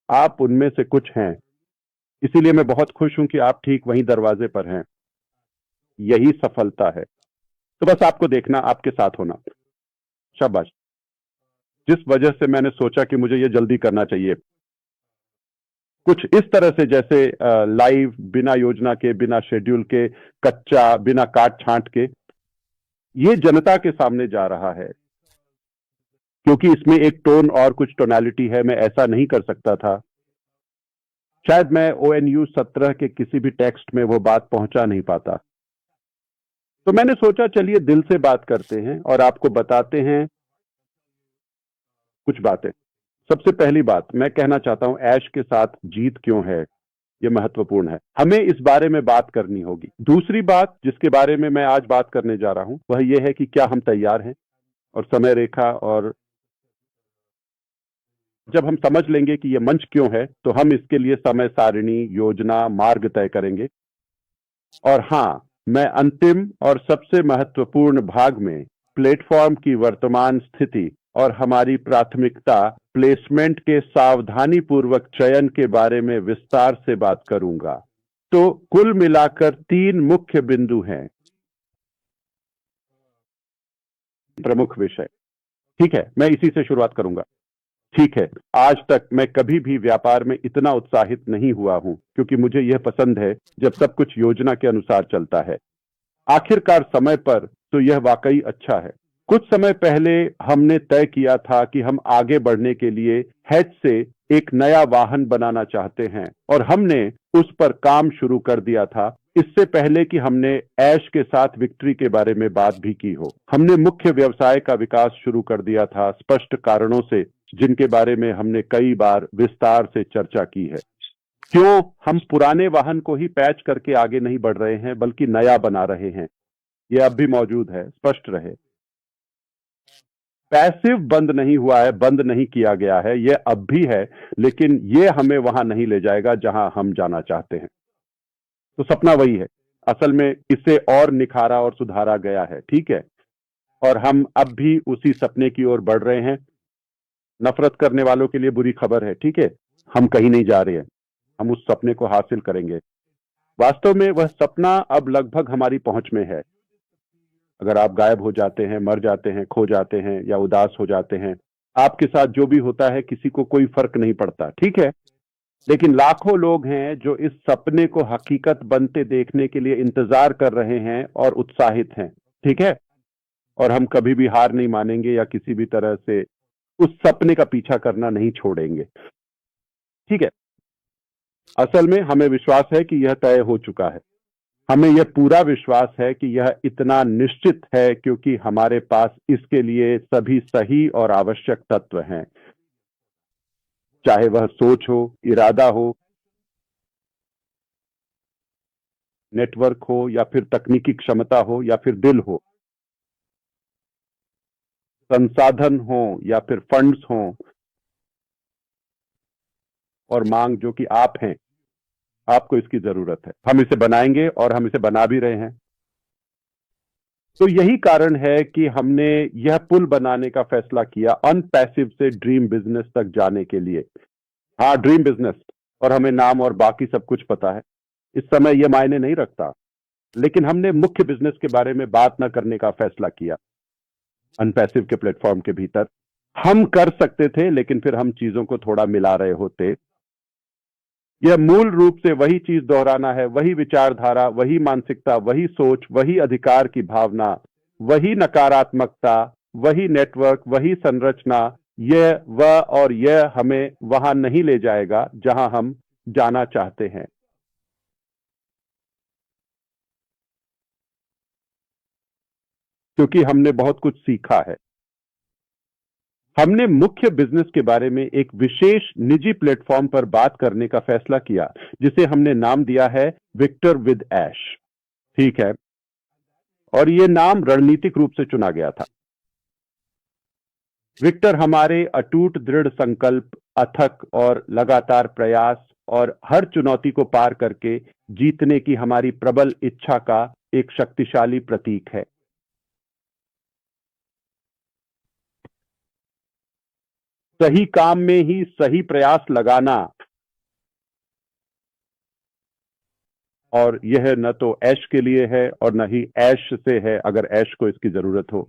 आप उनमें से कुछ हैं। इसीलिए मैं बहुत खुश हूं कि आप ठीक वहीं दरवाजे पर हैं। यही सफलता है। तो बस आपको देखना, आपके साथ होना। शाबाश। जिस वजह से मैंने सोचा कि मुझे ये जल्दी करना चाहिए, कुछ इस तरह से जैसे लाइव, बिना योजना के, बिना शेड्यूल के, कच्चा, बिना काट छांट के, ये जनता के सामने जा रहा है। क्योंकि इसमें एक टोन और कुछ टोनालिटी है, मैं ऐसा नहीं कर सकता था। शायद मैं ONU 17 के किसी भी टेक्स्ट में वो बात पहुंचा नहीं पाता। तो मैंने सोचा चलिए दिल से बात करते हैं और आपको बताते हैं कुछ बातें। सबसे पहली बात मैं कहना चाहता हूं, ऐश के साथ जीत क्यों है, यह महत्वपूर्ण है। हमें इस बारे में बात करनी होगी। दूसरी बात जिसके बारे में मैं आज बात करने जा रहा हूं वह यह है कि क्या हम तैयार हैं, और समय रेखा। और जब हम समझ लेंगे कि यह मंच क्यों है, तो हम इसके लिए समय सारिणी, योजना, मार्ग तय करेंगे। और हां, मैं अंतिम और सबसे महत्वपूर्ण भाग में प्लेटफॉर्म की वर्तमान स्थिति और हमारी प्राथमिकता, प्लेसमेंट के सावधानी पूर्वक चयन के बारे में विस्तार से बात करूंगा। तो कुल मिलाकर 3 मुख्य बिंदु हैं, प्रमुख विषय। ठीक है, मैं इसी से शुरुआत करूंगा। ठीक है, आज तक मैं कभी भी व्यापार में इतना उत्साहित नहीं हुआ हूं, क्योंकि मुझे यह पसंद है जब सब कुछ योजना के अनुसार चलता है। आखिरकार समय पर, तो यह वाकई अच्छा है। कुछ समय पहले हमने तय किया था कि हम आगे बढ़ने के लिए हैच से एक नया वाहन बनाना चाहते हैं, और हमने उस पर काम शुरू कर दिया था, इससे पहले कि हमने ऐश के साथ विक्ट्री के बारे में बात भी की हो। हमने मुख्य व्यवसाय का विकास शुरू कर दिया था, स्पष्ट कारणों से, जिनके बारे में हमने कई बार विस्तार से चर्चा की है। क्यों हम पुराने वाहन को ही पैच करके आगे नहीं बढ़ रहे हैं, बल्कि नया बना रहे हैं, यह अब भी मौजूद है, स्पष्ट रहे। पैसिव बंद नहीं हुआ है, बंद नहीं किया गया है, यह अब भी है, लेकिन यह हमें वहां नहीं ले जाएगा जहां हम जाना चाहते हैं। तो सपना वही है, असल में इसे और निखारा और सुधारा गया है। ठीक है, और हम अब भी उसी सपने की ओर बढ़ रहे हैं। नफरत करने वालों के लिए बुरी खबर है, ठीक है, हम कहीं नहीं जा रहे हैं, हम उस सपने को हासिल करेंगे। वास्तव में वह सपना अब लगभग हमारी पहुंच में है। अगर आप गायब हो जाते हैं, मर जाते हैं, खो जाते हैं या उदास हो जाते हैं, आपके साथ जो भी होता है किसी को कोई फर्क नहीं पड़ता, ठीक है। लेकिन लाखों लोग हैं जो इस सपने को हकीकत बनते देखने के लिए इंतजार कर रहे हैं और उत्साहित हैं, ठीक है। और हम कभी भी हार नहीं मानेंगे या किसी भी तरह से उस सपने का पीछा करना नहीं छोड़ेंगे, ठीक है। असल में हमें विश्वास है कि यह तय हो चुका है। हमें यह पूरा विश्वास है कि यह इतना निश्चित है क्योंकि हमारे पास इसके लिए सभी सही और आवश्यक तत्व हैं, चाहे वह सोच हो, इरादा हो, नेटवर्क हो, या फिर तकनीकी क्षमता हो, या फिर दिल हो, संसाधन हो या फिर फंड्स हो, और मांग जो कि आप हैं। आपको इसकी जरूरत है, हम इसे बनाएंगे और हम इसे बना भी रहे हैं। तो यही कारण है कि हमने यह पुल बनाने का फैसला किया, अनपैसिव से ड्रीम बिजनेस तक जाने के लिए। हाँ, ड्रीम बिजनेस, और हमें नाम और बाकी सब कुछ पता है, इस समय यह मायने नहीं रखता। लेकिन हमने मुख्य बिजनेस के बारे में बात न करने का फैसला किया। अनपैसिव के प्लेटफॉर्म के भीतर हम कर सकते थे, लेकिन फिर हम चीजों को थोड़ा मिला रहे होते। यह मूल रूप से वही चीज दोहराना है, वही विचारधारा, वही मानसिकता, वही सोच, वही अधिकार की भावना, वही नकारात्मकता, वही नेटवर्क, वही संरचना। यह वह, और यह हमें वहां नहीं ले जाएगा जहां हम जाना चाहते हैं। क्योंकि हमने बहुत कुछ सीखा है। हमने मुख्य बिजनेस के बारे में एक विशेष निजी प्लेटफॉर्म पर बात करने का फैसला किया, जिसे हमने नाम दिया है विक्टर विद ऐश, ठीक है। और यह नाम रणनीतिक रूप से चुना गया था। विक्टर हमारे अटूट दृढ़ संकल्प, अथक और लगातार प्रयास, और हर चुनौती को पार करके जीतने की हमारी प्रबल इच्छा का एक शक्तिशाली प्रतीक है। सही काम में ही सही प्रयास लगाना और यह न तो ऐश के लिए है और न ही ऐश से है, अगर ऐश को इसकी जरूरत हो।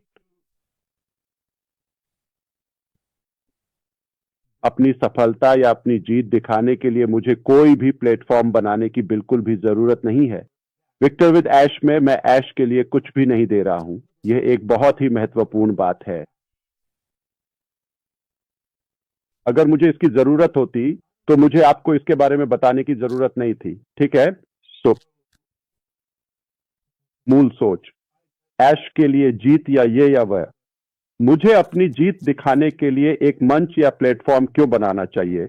अपनी सफलता या अपनी जीत दिखाने के लिए मुझे कोई भी प्लेटफॉर्म बनाने की बिल्कुल भी जरूरत नहीं है। विक्टर विद ऐश में मैं ऐश के लिए कुछ भी नहीं दे रहा हूं। यह एक बहुत ही महत्वपूर्ण बात है। अगर मुझे इसकी जरूरत होती तो मुझे आपको इसके बारे में बताने की जरूरत नहीं थी, ठीक है। तो मूल सोच, ऐश के लिए जीत या ये या वह, मुझे अपनी जीत दिखाने के लिए एक मंच या प्लेटफॉर्म क्यों बनाना चाहिए?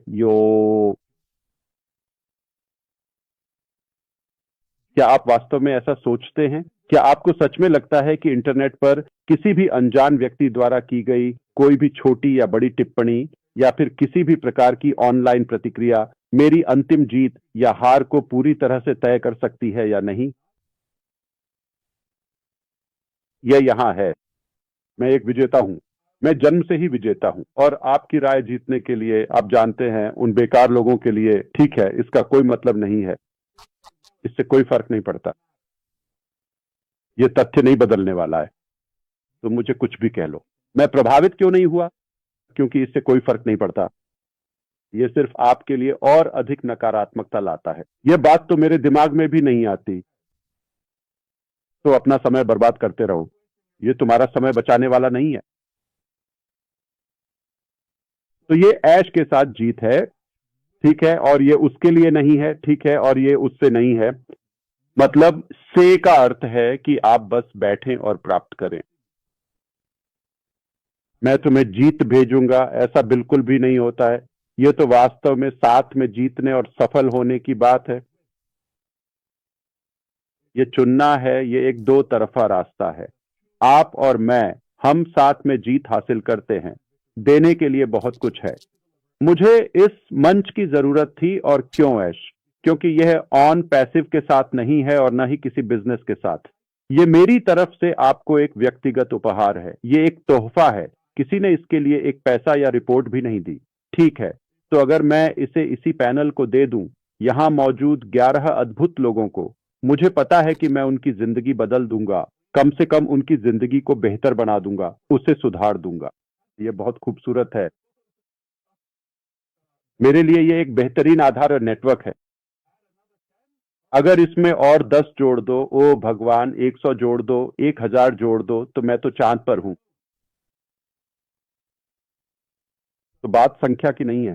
क्या आप वास्तव में ऐसा सोचते हैं? क्या आपको सच में लगता है कि इंटरनेट पर किसी भी अनजान व्यक्ति द्वारा की गई कोई भी छोटी या बड़ी टिप्पणी या फिर किसी भी प्रकार की ऑनलाइन प्रतिक्रिया मेरी अंतिम जीत या हार को पूरी तरह से तय कर सकती है या नहीं? यह यहां है। मैं एक विजेता हूं। मैं जन्म से ही विजेता हूं और आपकी राय जीतने के लिए, आप जानते हैं, उन बेकार लोगों के लिए ठीक है, इसका कोई मतलब नहीं है। इससे कोई फर्क नहीं पड़ता। यह तथ्य नहीं बदलने वाला है। तो मुझे कुछ भी कह लो। मैं प्रभावित क्यों नहीं हुआ? क्योंकि इससे कोई फर्क नहीं पड़ता। यह सिर्फ आपके लिए और अधिक नकारात्मकता लाता है। यह बात तो मेरे दिमाग में भी नहीं आती। तो अपना समय बर्बाद करते रहो। यह तुम्हारा समय बचाने वाला नहीं है। तो ये ऐश के साथ जीत है, ठीक है, और ये उसके लिए नहीं है, ठीक है, और ये उससे नहीं है। मतलब से का अर्थ है कि आप बस बैठें और प्राप्त करें। मैं तुम्हें जीत भेजूंगा, ऐसा बिल्कुल भी नहीं होता है। यह तो वास्तव में साथ में जीतने और सफल होने की बात है। ये चुनना है, ये एक दो तरफा रास्ता है। आप और मैं, हम साथ में जीत हासिल करते हैं। देने के लिए बहुत कुछ है। मुझे इस मंच की जरूरत थी, और क्यों ऐश? क्योंकि यह ऑन पैसिव के साथ नहीं है और न ही किसी बिजनेस के साथ। यह मेरी तरफ से आपको एक व्यक्तिगत उपहार है। यह एक तोहफा है। किसी ने इसके लिए एक पैसा या रिपोर्ट भी नहीं दी, ठीक है। तो अगर मैं इसे इसी पैनल को दे दूं, यहां मौजूद 11 अद्भुत लोगों को, मुझे पता है कि मैं उनकी जिंदगी बदल दूंगा। कम से कम उनकी जिंदगी को बेहतर बना दूंगा, उसे सुधार दूंगा। यह बहुत खूबसूरत है। मेरे लिए यह एक बेहतरीन आधार और नेटवर्क है। अगर इसमें और 10 जोड़ दो, ओ भगवान, 100 जोड़ दो, 1000 जोड़ दो, तो मैं तो चांद पर हूं। तो बात संख्या की नहीं है।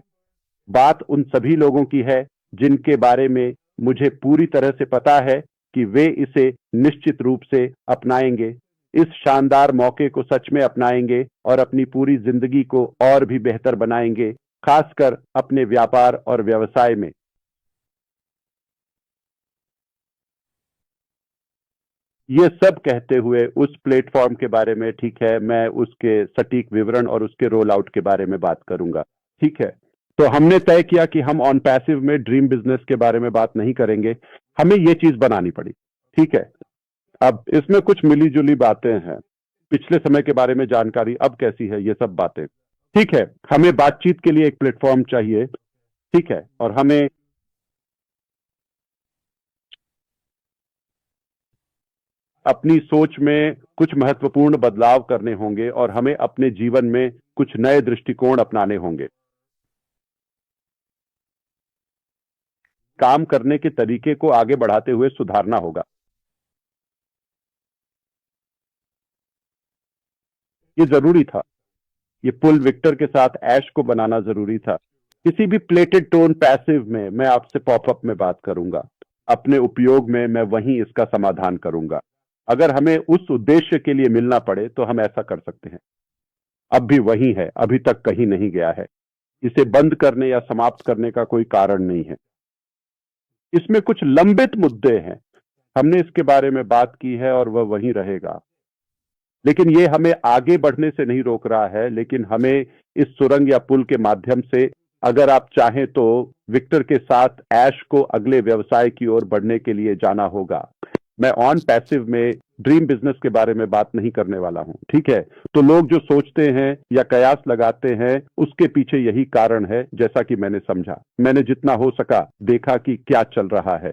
बात उन सभी लोगों की है जिनके बारे में मुझे पूरी तरह से पता है कि वे इसे निश्चित रूप से अपनाएंगे, इस शानदार मौके को सच में अपनाएंगे और अपनी पूरी जिंदगी को और भी बेहतर बनाएंगे, खासकर अपने व्यापार और व्यवसाय में। ये सब कहते हुए उस प्लेटफॉर्म के बारे में, ठीक है, मैं उसके सटीक विवरण और उसके रोल आउट के बारे में बात करूंगा, ठीक है। तो हमने तय किया कि हम ऑन पैसिव में ड्रीम बिजनेस के बारे में बात नहीं करेंगे। हमें ये चीज बनानी पड़ी, ठीक है। अब इसमें कुछ मिली जुली बातें हैं। पिछले समय के बारे में जानकारी अब कैसी है, ये सब बातें, ठीक है। हमें बातचीत के लिए एक प्लेटफॉर्म चाहिए, ठीक है, और हमें अपनी सोच में कुछ महत्वपूर्ण बदलाव करने होंगे और हमें अपने जीवन में कुछ नए दृष्टिकोण अपनाने होंगे। काम करने के तरीके को आगे बढ़ाते हुए सुधारना होगा। ये जरूरी था। ये पुल विक्टर के साथ ऐश को बनाना जरूरी था। किसी भी प्लेटेड टोन पैसिव में मैं आपसे पॉपअप में बात करूंगा। अपने उपयोग में मैं वहीं इसका समाधान करूंगा। अगर हमें उस उद्देश्य के लिए मिलना पड़े तो हम ऐसा कर सकते हैं। अब भी वही है, अभी तक कहीं नहीं गया है। इसे बंद करने या समाप्त करने का कोई कारण नहीं है। इसमें कुछ लंबित मुद्दे हैं। हमने इसके बारे में बात की है और वह वहीं रहेगा। लेकिन ये हमें आगे बढ़ने से नहीं रोक रहा है, लेकिन हमें इस सुरंग या पुल के माध्यम से, अगर आप चाहें तो, विक्टर के साथ ऐश को अगले व्यवसाय की ओर बढ़ने के लिए जाना होगा। मैं ऑन पैसिव में ड्रीम बिजनेस के बारे में बात नहीं करने वाला हूं, ठीक है। तो लोग जो सोचते हैं या कयास लगाते हैं, उसके पीछे यही कारण है। जैसा कि मैंने समझा, मैंने जितना हो सका देखा कि क्या चल रहा है।